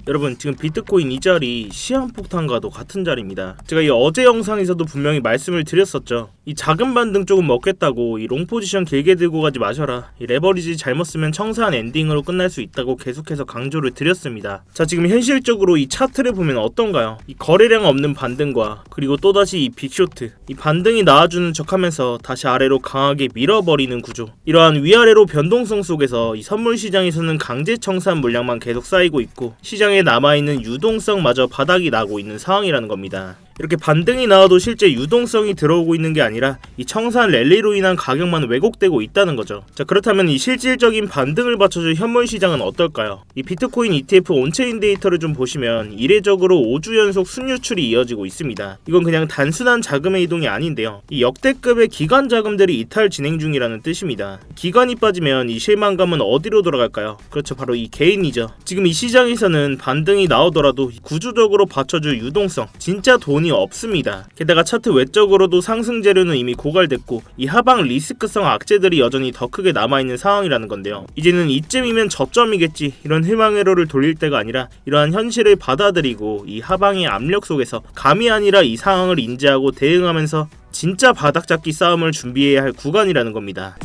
여러분, 지금 비트코인 이 자리 시한폭탄과도 같은 자리입니다. 제가 이 어제 영상에서도 분명히 말씀을 드렸었죠. 이 작은 반등 조금 먹겠다고 이 롱 포지션 길게 들고 가지 마셔라, 이 레버리지 잘못 쓰면 청사한 엔딩으로 끝날 수 있다고 계속해서 강조를 드렸습니다. 자, 지금 현실적으로 이 차트를 보면 어떤가요? 이 거래량 없는 반등과 그리고 또다시 이 빅쇼트, 이 반등이 나와주는 척하면서 다시 아래로 강하게 밀어버리는 구조. 이러한 위아래로 변동성 속에서 이 선물 시장에서는 강제 청산 물량만 계속 쌓이고 있고 시장에 남아있는 유동성마저 바닥이 나고 있는 상황이라는 겁니다. 이렇게 반등이 나와도 실제 유동성이 들어오고 있는 게 아니라 이 청산 랠리로 인한 가격만 왜곡되고 있다는 거죠. 자, 그렇다면 이 실질적인 반등을 받쳐줄 현물 시장은 어떨까요? 이 비트코인 ETF 온체인 데이터를 좀 보시면 이례적으로 5주 연속 순유출이 이어지고 있습니다. 이건 그냥 단순한 자금의 이동이 아닌데요, 이 역대급의 기관 자금들이 이탈 진행 중이라는 뜻입니다. 기관이 빠지면 이 실망감은 어디로 돌아갈까요? 그렇죠, 바로 이 개인이죠. 지금 이 시장에서는 반등이 나오더라도 구조적으로 받쳐줄 유동성, 진짜 돈이 없습니다. 게다가 차트 외적으로도 상승 재료는 이미 고갈됐고 이 하방 리스크성 악재들이 여전히 더 크게 남아있는 상황이라는 건데요. 이제는 이쯤이면 저점이겠지, 이런 희망회로를 돌릴 때가 아니라 이러한 현실을 받아들이고 이 하방의 압력 속에서 감이 아니라 이 상황을 인지하고 대응하면서 진짜 바닥잡기 싸움을 준비해야 할 구간이라는 겁니다.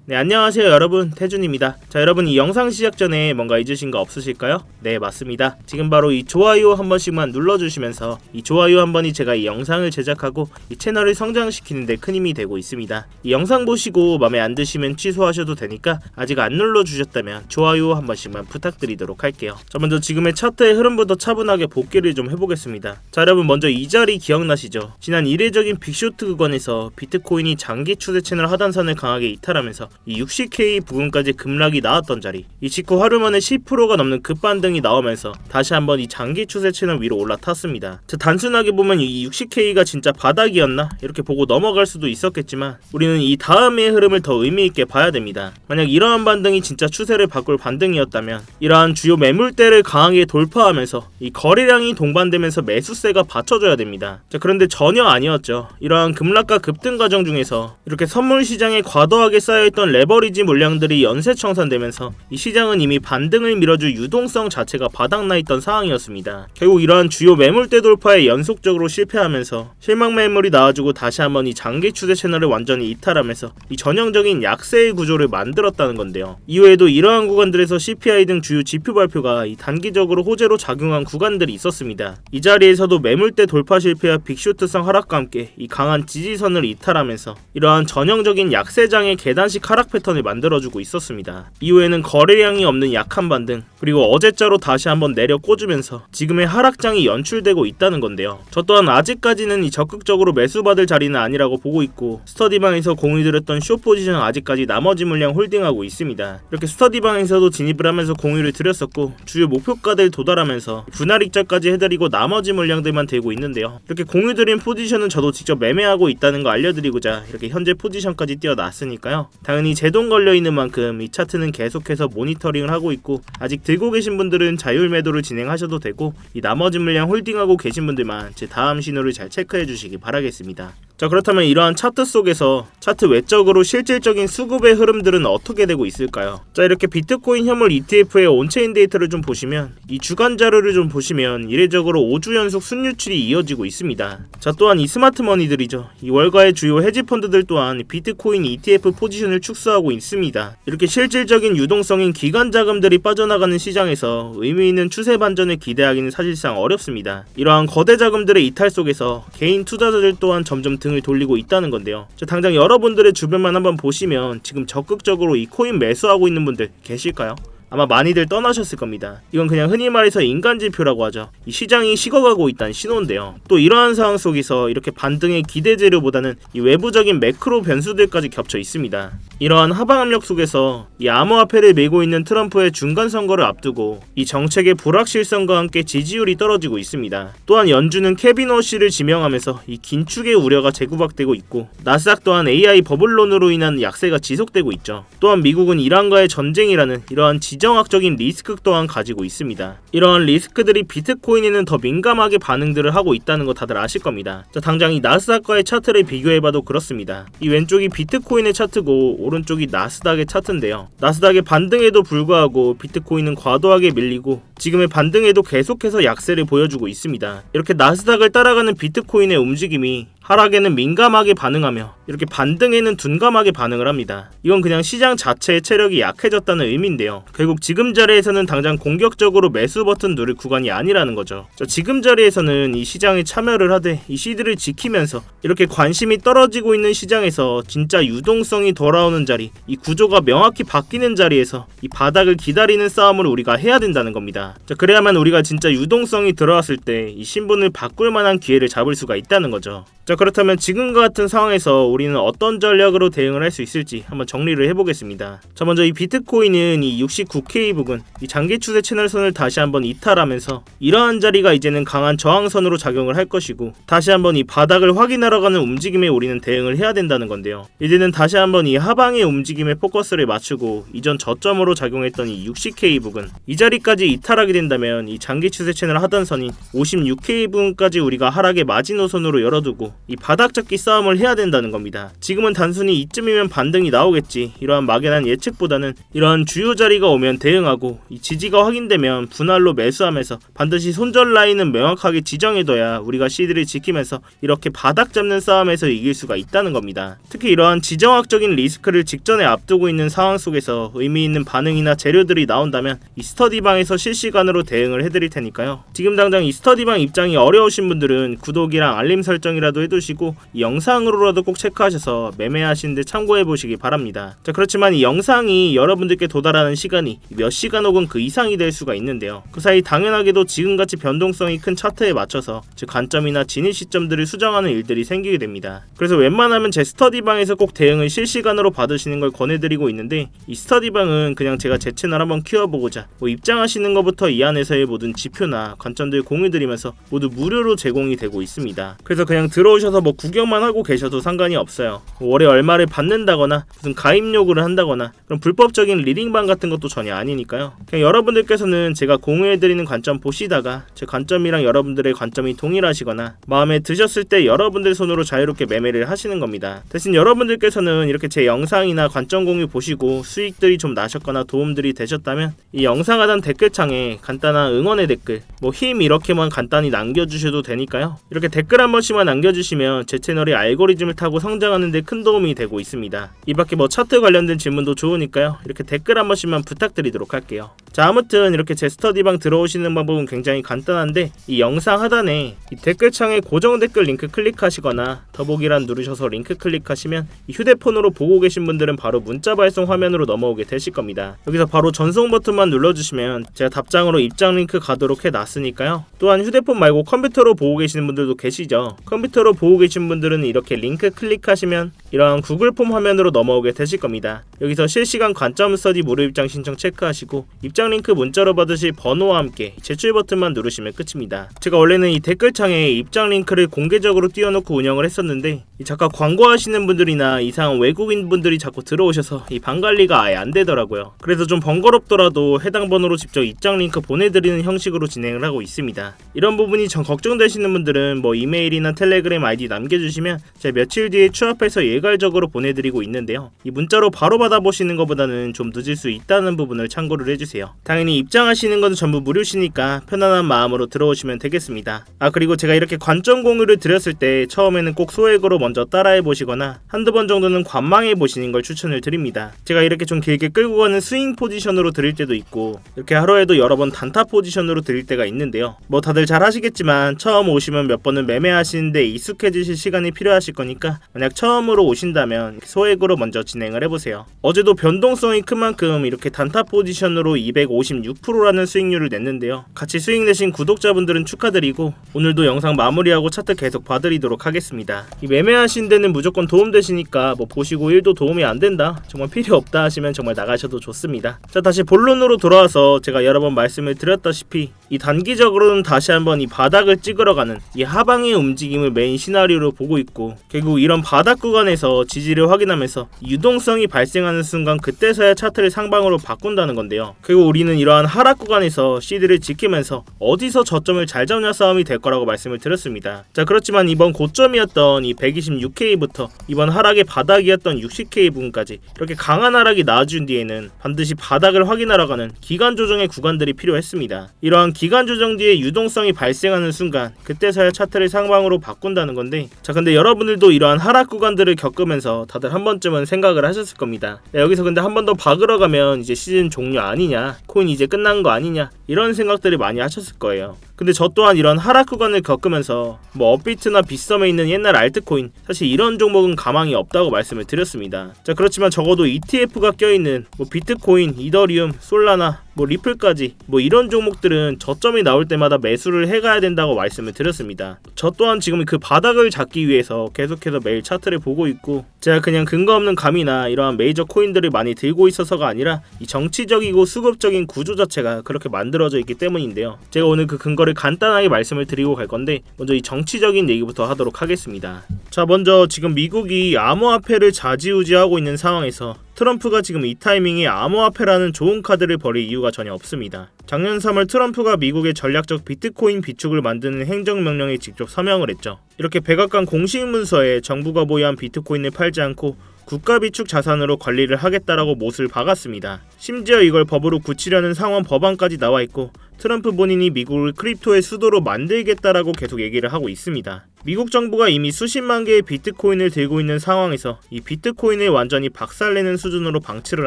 네, 안녕하세요 여러분, 태준입니다. 자, 여러분, 이 영상 시작 전에 뭔가 잊으신 거 없으실까요? 네, 맞습니다. 지금 바로 이 좋아요 한 번씩만 눌러주시면서 이 좋아요 한 번이 제가 이 영상을 제작하고 이 채널을 성장시키는 데 큰 힘이 되고 있습니다. 이 영상 보시고 마음에 안 드시면 취소하셔도 되니까 아직 안 눌러주셨다면 좋아요 한 번씩만 부탁드리도록 할게요. 자, 먼저 지금의 차트의 흐름부터 차분하게 복귀를 좀 해보겠습니다. 자, 여러분, 먼저 이 자리 기억나시죠? 지난 이례적인 빅쇼트 구간에서 비트코인이 장기 추세 채널 하단선을 강하게 이탈하면서 이 60K 부근까지 급락이 나왔던 자리, 이 직후 하루 만에 10%가 넘는 급반등이 나오면서 다시 한번 이 장기 추세 채널 위로 올라탔습니다. 자, 단순하게 보면 이 60K가 진짜 바닥이었나? 이렇게 보고 넘어갈 수도 있었겠지만 우리는 이 다음의 흐름을 더 의미있게 봐야 됩니다. 만약 이러한 반등이 진짜 추세를 바꿀 반등이었다면 이러한 주요 매물대를 강하게 돌파하면서 이 거래량이 동반되면서 매수세가 받쳐줘야 됩니다. 자, 그런데 전혀 아니었죠. 이러한 급락과 급등 과정 중에서 이렇게 선물 시장에 과도하게 쌓여있던 레버리지 물량들이 연쇄 청산되면서 이 시장은 이미 반등을 밀어줄 유동성 자체가 바닥나 있던 상황이었습니다. 결국 이러한 주요 매물대 돌파에 연속적으로 실패하면서 실망 매물이 나와주고 다시 한번 이 장기 추세 채널을 완전히 이탈하면서 이 전형적인 약세의 구조를 만들었다는 건데요. 이외에도 이러한 구간들에서 CPI 등 주요 지표 발표가 이 단기적으로 호재로 작용한 구간들이 있었습니다. 이 자리에서도 매물대 돌파 실패와 빅쇼트성 하락과 함께 이 강한 지지선을 이탈하면서 이러한 전형적인 약세장의 계단식 하락 패턴을 만들어주고 있었습니다. 이후에는 거래량이 없는 약한 반등, 그리고 어제자로 다시 한번 내려 꽂으면서 지금의 하락장이 연출되고 있다는 건데요. 저 또한 아직까지는 이 적극적으로 매수받을 자리는 아니라고 보고 있고 스터디방에서 공유드렸던 숏 포지션 아직까지 나머지 물량 홀딩하고 있습니다. 이렇게 스터디방에서도 진입을 하면서 공유를 드렸었고 주요 목표가들 도달하면서 분할 익절까지 해드리고 나머지 물량들만 들고 있는데요. 이렇게 공유드린 포지션은 저도 직접 매매하고 있다는 거 알려드리고자 이렇게 현재 포지션까지 띄워놨으니까요. 당연히 제 돈 걸려있는 만큼 이 차트는 계속해서 모니터링을 하고 있고 아직 들고 계신 분들은 자율 매도를 진행하셔도 되고 이 나머지 물량 홀딩하고 계신 분들만 제 다음 신호를 잘 체크해 주시기 바라겠습니다. 자, 그렇다면 이러한 차트 속에서 차트 외적으로 실질적인 수급의 흐름들은 어떻게 되고 있을까요? 자, 이렇게 비트코인 현물 ETF의 온체인 데이터를 좀 보시면 이 주간 자료를 좀 보시면 이례적으로 5주 연속 순유출이 이어지고 있습니다. 자, 또한 이 스마트머니들이죠. 이 월가의 주요 헤지 펀드들 또한 비트코인 ETF 포지션을 축소하고 있습니다. 이렇게 실질적인 유동성인 기관 자금들이 빠져나가는 시장에서 의미 있는 추세 반전을 기대하기는 사실상 어렵습니다. 이러한 거대 자금들의 이탈 속에서 개인 투자자들 또한 점점 등을 돌리고 있다는 건데요. 자, 당장 여러분들의 주변만 한번 보시면 지금 적극적으로 이 코인 매수하고 있는 분들 계실까요? 아마 많이들 떠나셨을 겁니다. 이건 그냥 흔히 말해서 인간지표라고 하죠. 이 시장이 식어가고 있다는 신호인데요. 또 이러한 상황 속에서 이렇게 반등의 기대 재료보다는 이 외부적인 매크로 변수들까지 겹쳐 있습니다. 이러한 하방 압력 속에서 이 암호화폐를 메고 있는 트럼프의 중간 선거를 앞두고 이 정책의 불확실성과 함께 지지율이 떨어지고 있습니다. 또한 연준은 케빈 워시를 지명하면서 이 긴축의 우려가 재구박되고 있고 나스닥 또한 AI 버블론으로 인한 약세가 지속되고 있죠. 또한 미국은 이란과의 전쟁이라는 이러한 지정학적인 리스크 또한 가지고 있습니다. 이러한 리스크들이 비트코인에는 더 민감하게 반응들을 하고 있다는 거 다들 아실 겁니다. 자, 당장 이 나스닥과의 차트를 비교해봐도 그렇습니다. 이 왼쪽이 비트코인의 차트고 오른쪽이 나스닥의 차트인데요. 나스닥의 반등에도 불구하고 비트코인은 과도하게 밀리고 지금의 반등에도 계속해서 약세를 보여주고 있습니다. 이렇게 나스닥을 따라가는 비트코인의 움직임이 하락에는 민감하게 반응하며 이렇게 반등에는 둔감하게 반응을 합니다. 이건 그냥 시장 자체의 체력이 약해졌다는 의미인데요. 결국 지금 자리에서는 당장 공격적으로 매수 버튼 누를 구간이 아니라는 거죠. 지금 자리에서는 이 시장에 참여를 하되 이 시드를 지키면서 이렇게 관심이 떨어지고 있는 시장에서 진짜 유동성이 돌아오는 자리, 이 구조가 명확히 바뀌는 자리에서 이 바닥을 기다리는 싸움을 우리가 해야 된다는 겁니다. 그래야만 우리가 진짜 유동성이 들어왔을 때 이 신분을 바꿀 만한 기회를 잡을 수가 있다는 거죠. 그렇다면 지금과 같은 상황에서 우리는 어떤 전략으로 대응을 할 수 있을지 한번 정리를 해보겠습니다. 먼저 이 비트코인은 이 69K 부근, 이 장기 추세 채널선을 다시 한번 이탈하면서 이러한 자리가 이제는 강한 저항선으로 작용을 할 것이고 다시 한번 이 바닥을 확인하러 가는 움직임에 우리는 대응을 해야 된다는 건데요. 이제는 다시 한번 이 하방의 움직임에 포커스를 맞추고 이전 저점으로 작용했던 이 60K 부근, 이 자리까지 이탈하게 된다면 이 장기 추세 채널 하단선인 56K 부근까지 우리가 하락의 마지노선으로 열어두고 이 바닥 잡기 싸움을 해야 된다는 겁니다. 지금은 단순히 이쯤이면 반등이 나오겠지, 이러한 막연한 예측보다는 이러한 주요 자리가 오면 대응하고 이 지지가 확인되면 분할로 매수하면서 반드시 손절 라인은 명확하게 지정해둬야 우리가 시드를 지키면서 이렇게 바닥 잡는 싸움에서 이길 수가 있다는 겁니다. 특히 이러한 지정학적인 리스크를 직전에 앞두고 있는 상황 속에서 의미 있는 반응이나 재료들이 나온다면 이 스터디방에서 실시간으로 대응을 해드릴 테니까요. 지금 당장 이 스터디방 입장이 어려우신 분들은 구독이랑 알림 설정이라도 해두시고 이 영상으로라도 꼭 체크하셔서 매매하시는데 참고해보시기 바랍니다. 그렇지만 이 영상이 여러분들께 도달하는 시간이 몇 시간 혹은 그 이상이 될 수가 있는데요. 그 사이 당연하게도 지금같이 변동성이 큰 차트에 맞춰서 즉 관점이나 진입 시점들을 수정하는 일들이 생기게 됩니다. 그래서 웬만하면 제 스터디방에서 꼭 대응을 실시간으로 받으시는 걸 권해드리고 있는데, 이 스터디방은 그냥 제가 제 채널 한번 키워보고자 입장하시는 것부터 이 안에서의 모든 지표나 관점들 공유드리면서 모두 무료로 제공이 되고 있습니다. 그래서 그냥 들어오셔서 구경만 하고 계셔도 상관이 없어요. 월에 얼마를 받는다거나 무슨 가입 요구를 한다거나 그런 불법적인 리딩방 같은 것도 전혀 아니니까요. 그냥 여러분들께서는 제가 공유해드리는 관점 보시다가 제 관점이랑 여러분들의 관점이 동일하시거나 마음에 드셨을 때 여러분들 손으로 자유롭게 매매를 하시는 겁니다. 대신 여러분들께서는 이렇게 제 영상이나 관점 공유 보시고 수익들이 좀 나셨거나 도움들이 되셨다면 이 영상 하단 댓글창에 간단한 응원의 댓글, 힘 이렇게만 간단히 남겨주셔도 되니까요. 이렇게 댓글 한 번씩만 남겨주시면 제 채널이 알고리즘을 타고 성장하는 데 큰 도움이 되고 있습니다. 이 밖에 차트 관련된 질문도 좋으니까요. 이렇게 댓글 한 번씩만 부탁드리도록 할게요. 아무튼 이렇게 제 스터디방 들어오시는 방법은 굉장히 간단한데, 이 영상 하단에 이 댓글창에 고정 댓글 링크 클릭하시거나 더보기란 누르셔서 링크 클릭하시면 이 휴대폰으로 보고 계신 분들은 바로 문자 발송 화면으로 넘어오게 되실 겁니다. 여기서 바로 전송 버튼만 눌러주시면 제가 답장으로 입장 링크 가도록 해놨으니까요. 또한 휴대폰 말고 컴퓨터로 보고 계시는 분들도 계시죠. 컴퓨터로 보고 계신 분들은 이렇게 링크 클릭하시면 이러한 구글 폼 화면으로 넘어오게 되실 겁니다. 여기서 실시간 관점 스터디 무료 입장 신청 체크하시고 입장 링크 문자로 받으실 번호와 함께 제출 버튼만 누르시면 끝입니다. 제가 원래는 이 댓글창에 입장 링크를 공개적으로 띄워놓고 운영을 했었는데 잠깐 광고하시는 분들이나 이상한 외국인 분들이 자꾸 들어오셔서 이 방관리가 아예 안 되더라고요. 그래서 좀 번거롭더라도 해당 번호로 직접 입장 링크 보내드리는 형식으로 진행을 하고 있습니다. 이런 부분이 전 걱정되시는 분들은 이메일이나 텔레그램 아이디 남겨주시면 제가 며칠 뒤에 취합해서 일괄적으로 보내드리고 있는데요. 이 문자로 바로 받아보시는 것보다는 좀 늦을 수 있다는 부분을 참고를 해주세요. 당연히 입장하시는 건 전부 무료시니까 편안한 마음으로 들어오시면 되겠습니다. 그리고 제가 이렇게 관점 공유를 드렸을 때 처음에는 꼭 소액으로 먼저 따라해보시거나 한두 번 정도는 관망해보시는 걸 추천을 드립니다. 제가 이렇게 좀 길게 끌고 가는 스윙 포지션으로 드릴 때도 있고 이렇게 하루에도 여러 번 단타 포지션으로 드릴 때가 있는데요. 다들 잘 하시겠지만 처음 오시면 몇 번은 매매하시는데 익숙해지실 시간이 필요하실 거니까 만약 처음으로 오신다면 소액으로 먼저 진행을 해보세요. 어제도 변동성이 큰 만큼 이렇게 단타 포지션으로 256%라는 수익률을 냈는데요. 같이 수익 내신 구독자분들은 축하드리고 오늘도 영상 마무리하고 차트 계속 봐드리도록 하겠습니다. 이 매매하신 데는 무조건 도움되시니까 보시고 1도 도움이 안 된다, 정말 필요 없다 하시면 정말 나가셔도 좋습니다. 다시 본론으로 돌아와서 제가 여러 번 말씀을 드렸다시피 이 단기적으로는 다시 한번 이 바닥을 찍으러 가는 이 하방의 움직임을 메인 시나리오로 보고 있고, 결국 이런 바닥 구간에서 구간에서 지지를 확인하면서 유동성이 발생하는 순간 그때서야 차트를 상방으로 바꾼다는 건데요. 그리고 우리는 이러한 하락 구간에서 시드를 지키면서 어디서 저점을 잘 잡냐 싸움이 될 거라고 말씀을 드렸습니다. 자, 그렇지만 이번 고점이었던 이 126K부터 이번 하락의 바닥이었던 60K 부분까지 이렇게 강한 하락이 나와준 뒤에는 반드시 바닥을 확인하러 가는 기간 조정의 구간들이 필요했습니다. 이러한 기간 조정 뒤에 유동성이 발생하는 순간 그때서야 차트를 상방으로 바꾼다는 건데, 자, 근데 여러분들도 이러한 하락 구간들을 겪으면서 다들 한 번쯤은 생각을 하셨을 겁니다. 야, 여기서 근데 한 번 더 박으러 가면 이제 시즌 종료 아니냐, 코인 이제 끝난 거 아니냐, 이런 생각들을 많이 하셨을 거예요. 근데 저 또한 이런 하락 구간을 겪으면서 뭐 업비트나 빗썸에 있는 옛날 알트코인, 사실 이런 종목은 가망이 없다고 말씀을 드렸습니다. 자, 그렇지만 적어도 ETF가 껴있는 뭐 비트코인, 이더리움, 솔라나, 뭐 리플까지 뭐 이런 종목들은 저점이 나올 때마다 매수를 해가야 된다고 말씀을 드렸습니다. 저 또한 지금 그 바닥을 잡기 위해서 계속해서 매일 차트를 보고 있고, 제가 그냥 근거 없는 감이나 이러한 메이저 코인들을 많이 들고 있어서가 아니라 이 정치적이고 수급적인 구조 자체가 그렇게 만들어져 있기 때문인데요. 제가 오늘 그 근거를 간단하게 말씀을 드리고 갈 건데, 먼저 이 정치적인 얘기부터 하도록 하겠습니다. 자, 먼저 지금 미국이 암호화폐를 좌지우지하고 있는 상황에서 트럼프가 지금 이 타이밍에 암호화폐라는 좋은 카드를 버릴 이유가 전혀 없습니다. 작년 3월 트럼프가 미국의 전략적 비트코인 비축을 만드는 행정명령에 직접 서명을 했죠. 이렇게 백악관 공식 문서에 정부가 보유한 비트코인을 팔지 않고 국가 비축 자산으로 관리를 하겠다라고 못을 박았습니다. 심지어 이걸 법으로 굳히려는 상원 법안까지 나와 있고, 트럼프 본인이 미국을 크립토의 수도로 만들겠다라고 계속 얘기를 하고 있습니다. 미국 정부가 이미 수십만 개의 비트코인을 들고 있는 상황에서 이 비트코인을 완전히 박살내는 수준으로 방치를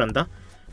한다?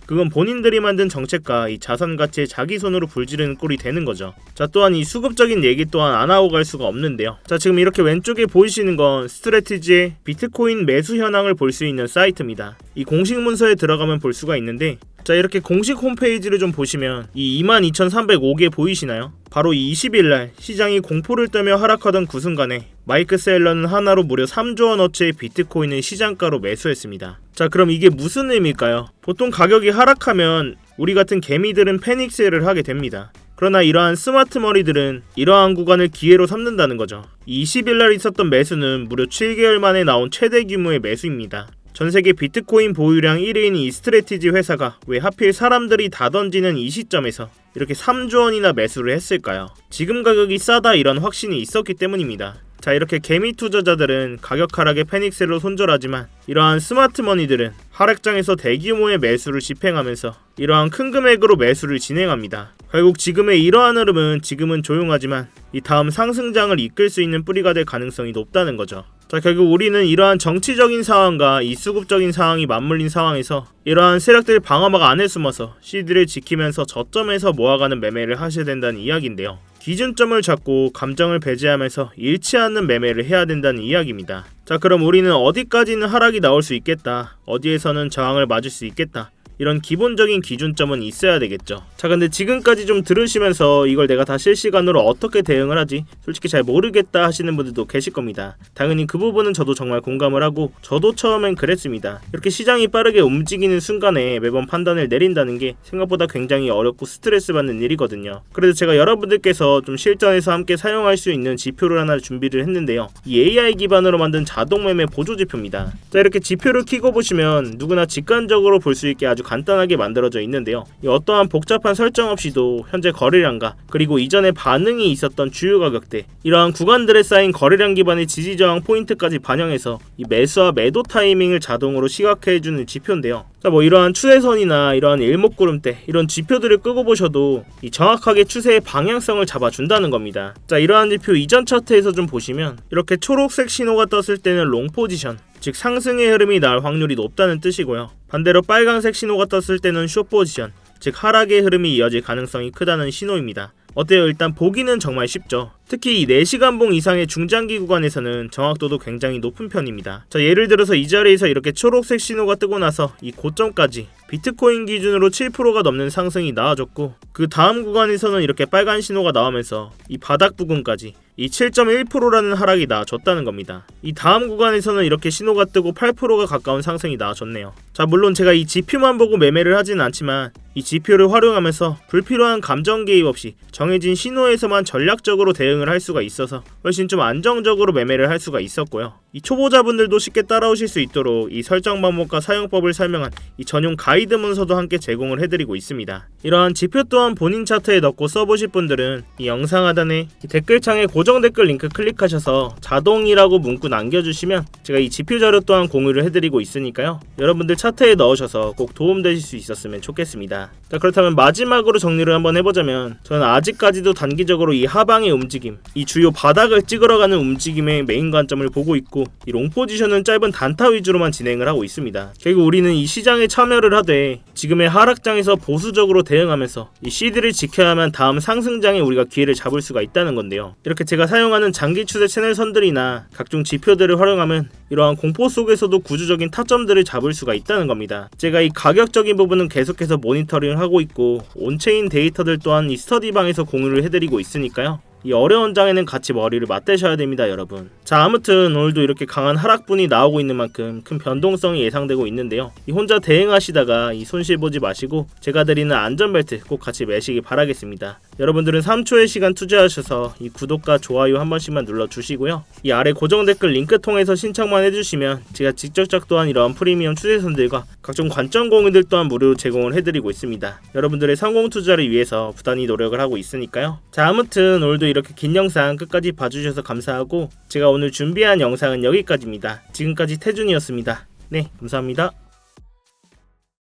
그건 본인들이 만든 정책과 이 자산 가치에 자기 손으로 불지르는 꼴이 되는 거죠. 자, 또한 이 수급적인 얘기 또한 안 하고 갈 수가 없는데요. 자, 지금 이렇게 왼쪽에 보이시는 건 스트래티지의 비트코인 매수 현황을 볼 수 있는 사이트입니다. 이 공식 문서에 들어가면 볼 수가 있는데, 자, 이렇게 공식 홈페이지를 좀 보시면 이 22,305개 보이시나요? 바로 이 20일날 시장이 공포를 떨며 하락하던 그 순간에 마이크 셀러는 하나로 무려 3조 원어치의 비트코인을 시장가로 매수했습니다. 자, 그럼 이게 무슨 의미일까요? 보통 가격이 하락하면 우리 같은 개미들은 패닉 세일을 하게 됩니다. 그러나 이러한 스마트 머리들은 이러한 구간을 기회로 삼는다는 거죠. 20일날 있었던 매수는 무려 7개월 만에 나온 최대 규모의 매수입니다. 전세계 비트코인 보유량 1위인 이 스트래티지 회사가 왜 하필 사람들이 다 던지는 이 시점에서 이렇게 3조 원이나 매수를 했을까요? 지금 가격이 싸다 이런 확신이 있었기 때문입니다. 자, 이렇게 개미 투자자들은 가격 하락에 패닉셀로 손절하지만 이러한 스마트 머니들은 하락장에서 대규모의 매수를 집행하면서 이러한 큰 금액으로 매수를 진행합니다. 결국 지금의 이러한 흐름은 지금은 조용하지만 이 다음 상승장을 이끌 수 있는 뿌리가 될 가능성이 높다는 거죠. 자, 결국 우리는 이러한 정치적인 상황과 이 수급적인 상황이 맞물린 상황에서 이러한 세력들 방어막 안에 숨어서 시드를 지키면서 저점에서 모아가는 매매를 하셔야 된다는 이야기인데요. 기준점을 잡고 감정을 배제하면서 잃지 않는 매매를 해야 된다는 이야기입니다. 자, 그럼 우리는 어디까지는 하락이 나올 수 있겠다, 어디에서는 저항을 맞을 수 있겠다, 이런 기본적인 기준점은 있어야 되겠죠. 자, 근데 지금까지 좀 들으시면서 이걸 내가 다 실시간으로 어떻게 대응을 하지? 솔직히 잘 모르겠다 하시는 분들도 계실 겁니다. 당연히 그 부분은 저도 정말 공감을 하고 저도 처음엔 그랬습니다. 이렇게 시장이 빠르게 움직이는 순간에 매번 판단을 내린다는 게 생각보다 굉장히 어렵고 스트레스 받는 일이거든요. 그래서 제가 여러분들께서 좀 실전에서 함께 사용할 수 있는 지표를 하나 준비를 했는데요. 이 AI 기반으로 만든 자동 매매 보조 지표입니다. 자, 이렇게 지표를 켜고 보시면 누구나 직관적으로 볼 수 있게 아주 간단하게 만들어져 있는데요. 어떠한 복잡한 설정 없이도 현재 거래량과 그리고 이전에 반응이 있었던 주요 가격대, 이러한 구간들에 쌓인 거래량 기반의 지지저항 포인트까지 반영해서 이 매수와 매도 타이밍을 자동으로 시각화해주는 지표인데요. 자, 뭐 이러한 추세선이나 이러한 일목구름대, 이런 지표들을 끄고 보셔도 이 정확하게 추세의 방향성을 잡아준다는 겁니다. 자, 이러한 지표 이전 차트에서 좀 보시면 이렇게 초록색 신호가 떴을 때는 롱 포지션, 즉 상승의 흐름이 나올 확률이 높다는 뜻이고요. 반대로 빨간색 신호가 떴을 때는 숏 포지션, 즉 하락의 흐름이 이어질 가능성이 크다는 신호입니다. 어때요? 일단 보기는 정말 쉽죠. 특히 이 4시간봉 이상의 중장기 구간에서는 정확도도 굉장히 높은 편입니다. 자, 예를 들어서 이 자리에서 이렇게 초록색 신호가 뜨고 나서 이 고점까지 비트코인 기준으로 7%가 넘는 상승이 나와줬고, 그 다음 구간에서는 이렇게 빨간 신호가 나오면서 이 바닥 부근까지 이 7.1%라는 하락이 나와줬다는 겁니다. 이 다음 구간에서는 이렇게 신호가 뜨고 8%가 가까운 상승이 나와줬네요. 자, 물론 제가 이 지표만 보고 매매를 하진 않지만 이 지표를 활용하면서 불필요한 감정 개입 없이 정해진 신호에서만 전략적으로 대응을 할 수가 있어서 훨씬 좀 안정적으로 매매를 할 수가 있었고요. 이 초보자분들도 쉽게 따라오실 수 있도록 이 설정 방법과 사용법을 설명한 이 전용 가이드 문서도 함께 제공을 해드리고 있습니다. 이러한 지표 또한 본인 차트에 넣고 써보실 분들은 이 영상 하단에 이 댓글창에 고정 댓글 링크 클릭하셔서 자동이라고 문구 남겨주시면 제가 이 지표 자료 또한 공유를 해드리고 있으니까요. 여러분들 차트에 넣으셔서 꼭 도움되실 수 있었으면 좋겠습니다. 자, 그렇다면 마지막으로 정리를 한번 해보자면 저는 아직까지도 단기적으로 이 하방의 움직임, 이 주요 바닥을 찍으러 가는 움직임의 메인 관점을 보고 있고 이 롱 포지션은 짧은 단타 위주로만 진행을 하고 있습니다. 결국 우리는 이 시장에 참여를 하되 지금의 하락장에서 보수적으로 대응하면서 이 CD를 지켜야만 다음 상승장에 우리가 기회를 잡을 수가 있다는 건데요. 이렇게 제가 사용하는 장기 추세 채널 선들이나 각종 지표들을 활용하면 이러한 공포 속에서도 구조적인 타점들을 잡을 수가 있다는 겁니다. 제가 이 가격적인 부분은 계속해서 모니터링을 하고 있고 온체인 데이터들 또한 이 스터디방에서 공유를 해드리고 있으니까요. 이 어려운 장에는 같이 머리를 맞대셔야 됩니다, 여러분. 자, 아무튼 오늘도 이렇게 강한 하락분이 나오고 있는 만큼 큰 변동성이 예상되고 있는데요. 이 혼자 대응하시다가 이 손실 보지 마시고 제가 드리는 안전벨트 꼭 같이 매시기 바라겠습니다. 여러분들은 3초의 시간 투자하셔서 이 구독과 좋아요 한 번씩만 눌러주시고요. 이 아래 고정 댓글 링크 통해서 신청만 해주시면 제가 직접 작도한 이러한 프리미엄 추세선들과 각종 관점 공유들 또한 무료로 제공을 해드리고 있습니다. 여러분들의 성공 투자를 위해서 부단히 노력을 하고 있으니까요. 자, 아무튼 오늘도 이렇게 긴 영상 끝까지 봐주셔서 감사하고 제가 오늘 준비한 영상은 여기까지입니다. 지금까지 태준이었습니다. 네, 감사합니다.